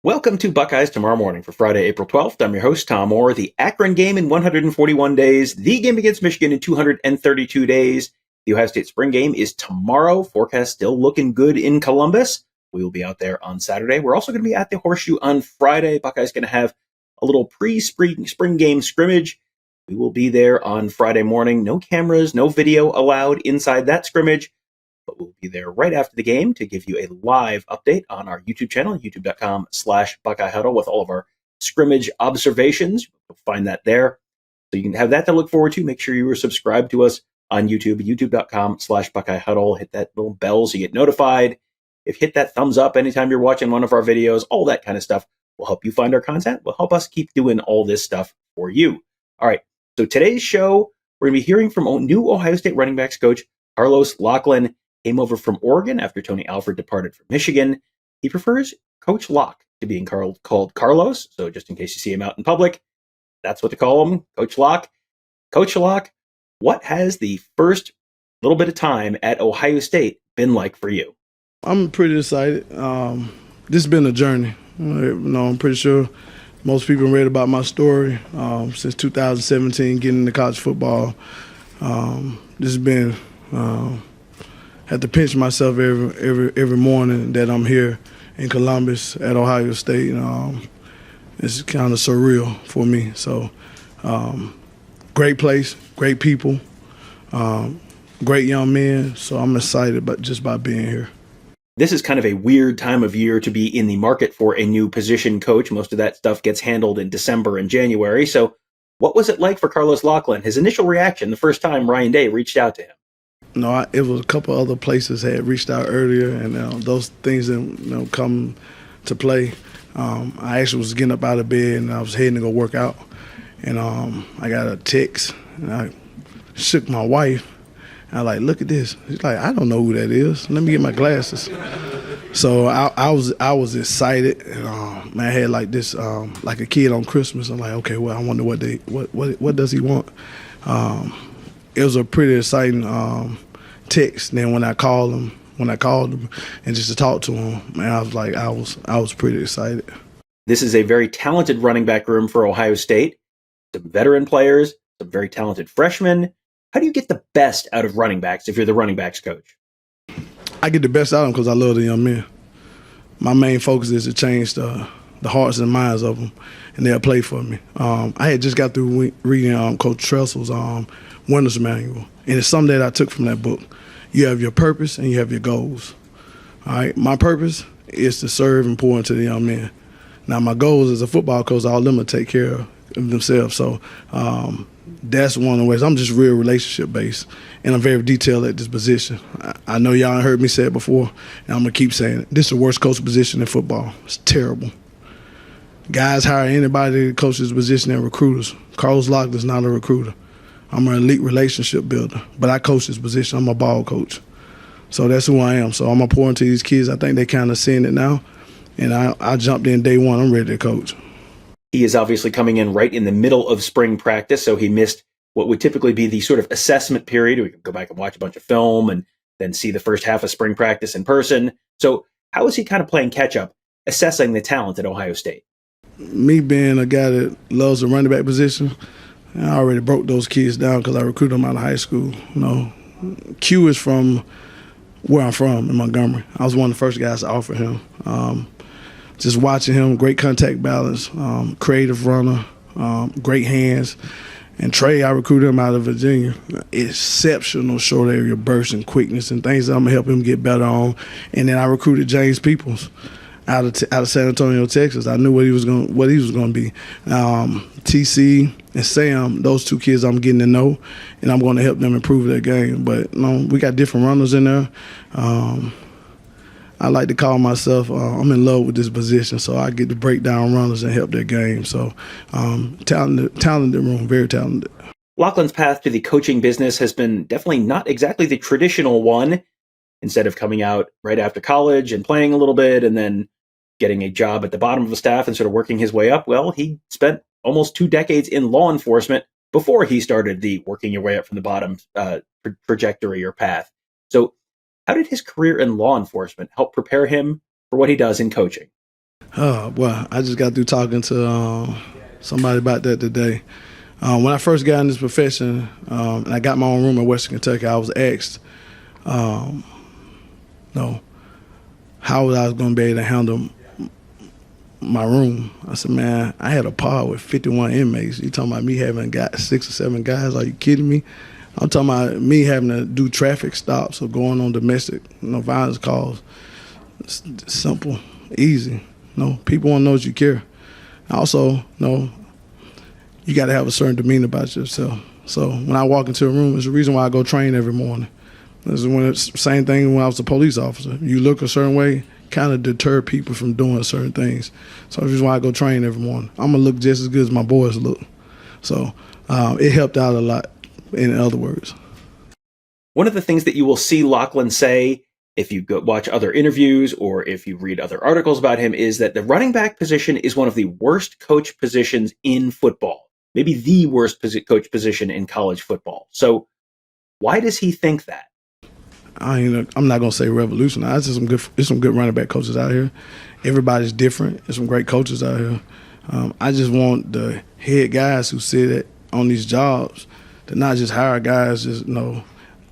Welcome to Buckeyes Tomorrow Morning for Friday, April 12th. I'm your host, Tom Orr. The Akron game in 141 days. The game against Michigan in 232 days. The Ohio State spring game is tomorrow. Forecast still looking good in Columbus. We will be out there on Saturday. We're also going to be at the Horseshoe on Friday. Buckeyes going to have a little pre-spring game scrimmage. We will be there on Friday morning. No cameras, no video allowed inside that scrimmage. But we'll be there right after the game to give you a live update on our YouTube channel, youtube.com/Buckeye Huddle, with all of our scrimmage observations. You'll find that there. So you can have that to look forward to. Make sure you are subscribed to us on YouTube, youtube.com/Buckeye Huddle. Hit that little bell so you get notified. If you hit that thumbs up anytime you're watching one of our videos, all that kind of stuff will help you find our content, will help us keep doing all this stuff for you. All right, so today's show, we're going to be hearing from new Ohio State running backs coach Carlos Locklyn. Came over from Oregon after Tony Alford departed from Michigan. He prefers Coach Lock to being called Carlos, so just in case you see him out in public, that's what to call him, Coach Lock. Coach Lock, what has the first little bit of time at Ohio State been like for you? I'm pretty excited. This has been a journey. I'm pretty sure most people read about my story since 2017, getting into college football. This has been had to pinch myself every morning that I'm here in Columbus at Ohio State. It's kind of surreal for me. So, great place, great people, great young men. So I'm excited just by being here. This is kind of a weird time of year to be in the market for a new position coach. Most of that stuff gets handled in December and January. So what was it like for Carlos Locklyn? His initial reaction the first time Ryan Day reached out to him? No, it was a couple other places had reached out earlier, and those things didn't come to play. I actually was getting up out of bed, and I was heading to go work out, and I got a text, and I shook my wife. And I like, look at this. She's like, I don't know who that is. Let me get my glasses. So I was excited, and man, I had like this, like a kid on Christmas. I'm like, okay, well, I wonder what does he want. It was a pretty exciting text. Then when I called him and just to talk to him, man, I was like, I was pretty excited. This is a very talented running back room for Ohio State. Some veteran players, some very talented freshmen. How do you get the best out of running backs if you're the running backs coach? I get the best out of them because I love the young men. My main focus is to change the hearts and minds of them, and they'll play for me. I had just got through reading Coach Tressel's Winner's Manual, and it's something that I took from that book. You have your purpose and you have your goals. All right, my purpose is to serve and pour into the young men. Now, my goals as a football coach, all of them will take care of themselves. So that's one of the ways. I'm just real relationship based, and I'm very detailed at this position. I know y'all heard me say it before, and I'm gonna keep saying it. This is the worst coach position in football. It's terrible. Guys hire anybody to coach this position and recruiters. Carlos Locklyn is not a recruiter. I'm an elite relationship builder, but I coach this position. I'm a ball coach. So that's who I am. So I'm going to pour into these kids. I think they kind of seeing it now, and I jumped in day one. I'm ready to coach. He is obviously coming in right in the middle of spring practice, so he missed what would typically be the sort of assessment period. We could go back and watch a bunch of film and then see the first half of spring practice in person. So how is he kind of playing catch-up, assessing the talent at Ohio State? Me being a guy that loves the running back position, I already broke those kids down because I recruited them out of high school. Q is from where I'm from in Montgomery. I was one of the first guys to offer him. Just watching him, great contact balance, creative runner, great hands. And Trey, I recruited him out of Virginia. Exceptional short area burst and quickness and things that I'm going to help him get better on. And then I recruited James Peoples out of San Antonio, Texas. I knew what he was going to be. TC and Sam, those two kids I'm getting to know, and I'm going to help them improve their game. But we got different runners in there. I like to call myself, I'm in love with this position, so I get to break down runners and help their game. So talented room, very talented. Locklyn's path to the coaching business has been definitely not exactly the traditional one. Instead of coming out right after college and playing a little bit and then getting a job at the bottom of the staff and sort of working his way up, well, he spent almost 2 decades in law enforcement before he started the working your way up from the bottom trajectory or path. So how did his career in law enforcement help prepare him for what he does in coaching? Well, I just got through talking to somebody about that today. When I first got in this profession, and I got my own room in Western Kentucky, I was asked, no, how was I going to be able to handle my room. I said, man, I had a pod with 51 inmates. You talking about me having got 6 or 7 guys? Are you kidding me? I'm talking about me having to do traffic stops or going on domestic, violence calls. It's simple, easy. People want to know that you care. Also, you got to have a certain demeanor about yourself. So when I walk into a room, it's the reason why I go train every morning. This is when it's the same thing when I was a police officer. You look a certain way, kind of deter people from doing certain things. So that's why I go train every morning. I'm going to look just as good as my boys look. So it helped out a lot, in other words. One of the things that you will see Locklyn say if you go watch other interviews or if you read other articles about him is that the running back position is one of the worst coach positions in football, maybe the worst coach position in college football. So why does he think that? I'm not gonna say revolutionized. There's some good running back coaches out here. Everybody's different. There's some great coaches out here. I just want the head guys who sit on these jobs to not just hire guys.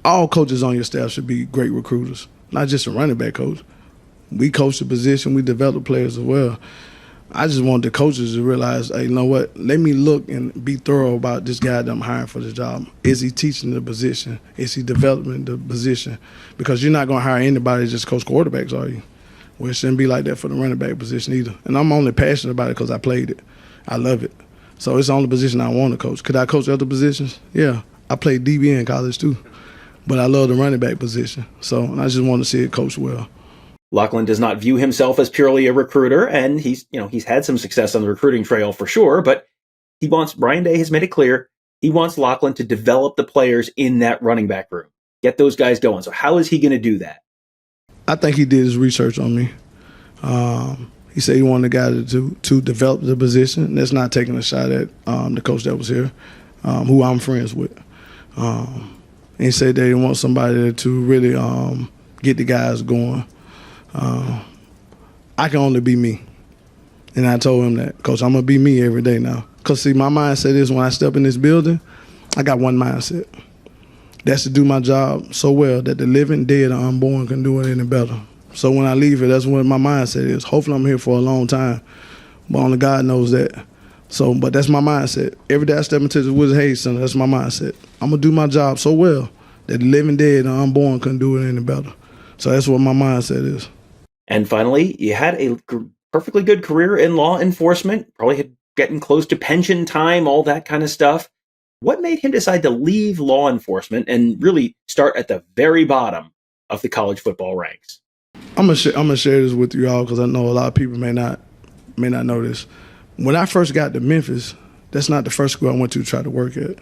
All coaches on your staff should be great recruiters, not just a running back coach. We coach the position. We develop players as well. I just want the coaches to realize, hey, you know what? Let me look and be thorough about this guy that I'm hiring for the job. Is he teaching the position? Is he developing the position? Because you're not going to hire anybody to just coach quarterbacks, are you? Well, it shouldn't be like that for the running back position either. And I'm only passionate about it because I played it. I love it. So it's the only position I want to coach. Could I coach other positions? Yeah. I played DB in college too. But I love the running back position. So I just want to see it coached well. Locklyn does not view himself as purely a recruiter, and he's had some success on the recruiting trail for sure, but Brian Day has made it clear, he wants Locklyn to develop the players in that running back room, get those guys going. So how is he going to do that? I think he did his research on me. He said he wanted a guy to develop the position. That's not taking a shot at the coach that was here, who I'm friends with. And he said that he wants somebody to really get the guys going. I can only be me. And I told him that, Coach, I'm going to be me every day now. Because, see, my mindset is when I step in this building, I got one mindset. That's to do my job so well that the living, dead, or unborn can do it any better. So when I leave it, that's what my mindset is. Hopefully I'm here for a long time, but only God knows that. But that's my mindset. Every day I step into the Wizard Hayes Center, that's my mindset. I'm going to do my job so well that the living, dead, or unborn can do it any better. So that's what my mindset is. And finally, you had a perfectly good career in law enforcement, probably had getting close to pension time, all that kind of stuff. What made him decide to leave law enforcement and really start at the very bottom of the college football ranks? I'm gonna share this with you all because I know a lot of people may not know this. When I first got to Memphis, that's not the first school I went to try to work at.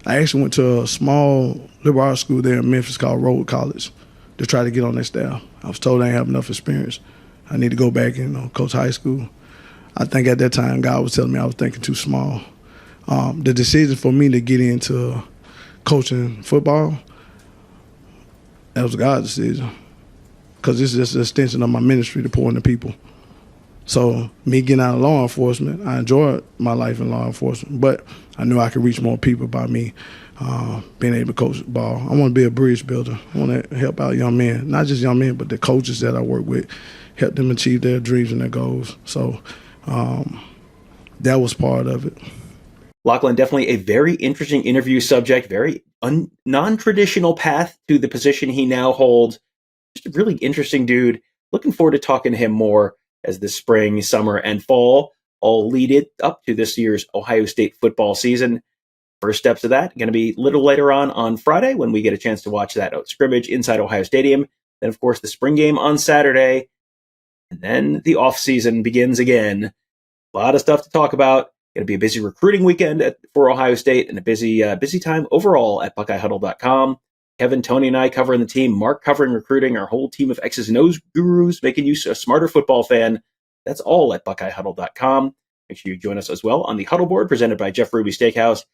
I actually went to a small liberal arts school there in Memphis called Road College to try to get on their staff. I was told I didn't have enough experience. I need to go back and coach high school. I think at that time God was telling me I was thinking too small. The decision for me to get into coaching football, that was God's decision. Because this is just an extension of my ministry to pour into people. So me getting out of law enforcement, I enjoyed my life in law enforcement, but I knew I could reach more people by me being able to coach ball. I want to be a bridge builder. I want to help out young men, not just young men, but the coaches that I work with, help them achieve their dreams and their goals. So that was part of it. Locklyn, definitely a very interesting interview subject, very non-traditional path to the position he now holds. Just a really interesting dude. Looking forward to talking to him more as the spring, summer, and fall all lead it up to this year's Ohio State football season. First steps of that going to be a little later on Friday when we get a chance to watch that scrimmage inside Ohio Stadium. Then, of course, the spring game on Saturday. And then the offseason begins again. A lot of stuff to talk about. Going to be a busy recruiting weekend for Ohio State and a busy time overall at BuckeyeHuddle.com. Kevin, Tony, and I covering the team. Mark covering recruiting. Our whole team of X's and O's gurus making you a smarter football fan. That's all at BuckeyeHuddle.com. Make sure you join us as well on the Huddle Board presented by Jeff Ruby Steakhouse.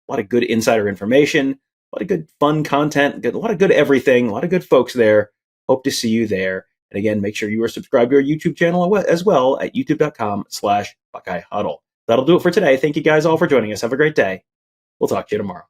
A lot of good insider information, a lot of good fun content, a lot of good everything, a lot of good folks there. Hope to see you there. And again, make sure you are subscribed to our YouTube channel as well at youtube.com/Buckeye Huddle. That'll do it for today. Thank you guys all for joining us. Have a great day. We'll talk to you tomorrow.